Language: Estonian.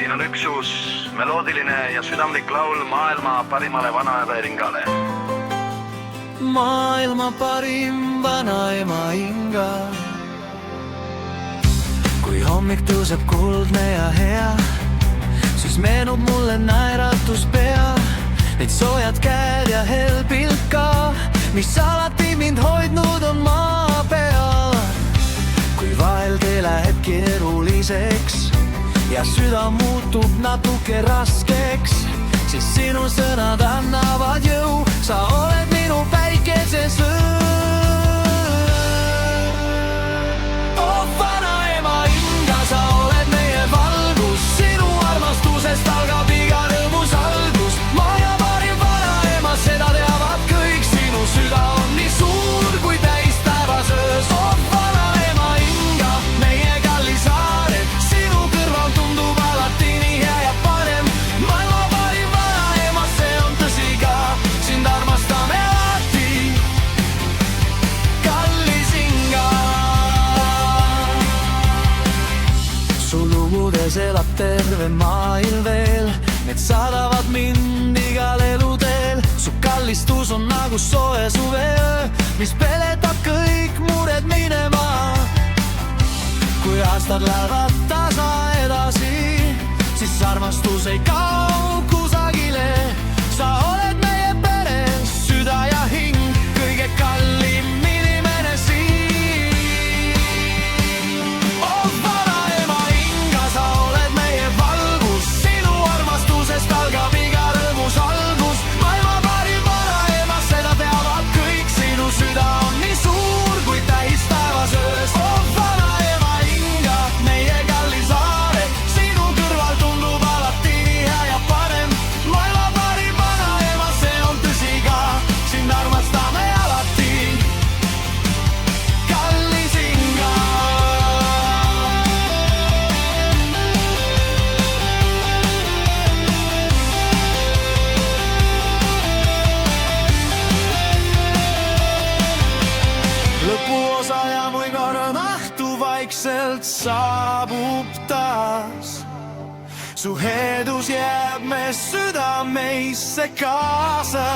siin on üks uus meloodiline ja südamlik laul maailma parimale vanaemaingale. Maailma parim vanaema Inga. Kui hommik tõuseb kuldne ja hea, siis meenub mulle naeratus pea. Need soojad käed ja helpilt ka, mis alati mind hoidnud on maa peal. Kui vahel tee läheb keeruliseks ja süda muutub natuke raskeks, siis sinu sõnad annavad jõu, sa oled minu päikeses öö. Oh vanaema Inga, sa oled meie valgus, sinu armastusest algab iga rõõmus algus. Maailma parim vanaema, seda teavad kõik, sinu süda on nii suur kui täis taevas öös. Oh vanaema Inga, meie kallis saare, sinu kõrval tundub alati nii hea ja parem. Maailma parim vanaema, see on tõsi ka, sind armastame alati, kallis Inga. Su lugudes elab terve maailm veel, need saadavad mind igal eluteel. Su kallistus on nagu soe suveöö, mis peletab kõik mured minema. Kui aastad lähevad tasa edasi, siis armastus ei kao kusagile. Sa oled meie pere, süda ja hing, kõige kallim inimene siin. Oh vanaema Inga, sa oled meie valgus, sinu armastusest algab iga rõõmus algus. Maailma parim vanaema, seda teavad kõik, sinu süda on nii suur kui täis taevas öös. Oh vanaema Inga, meie kallis saare, sinu kõrval tundub alati nii hea ja parem. Maailma parim vanaema, see on tõsi ka, sind armastame alati, kallis Inga. Lõpuosa ja kui korra nahtu vaikselt saabub taas, su heedus jääb me südameisse kaasa.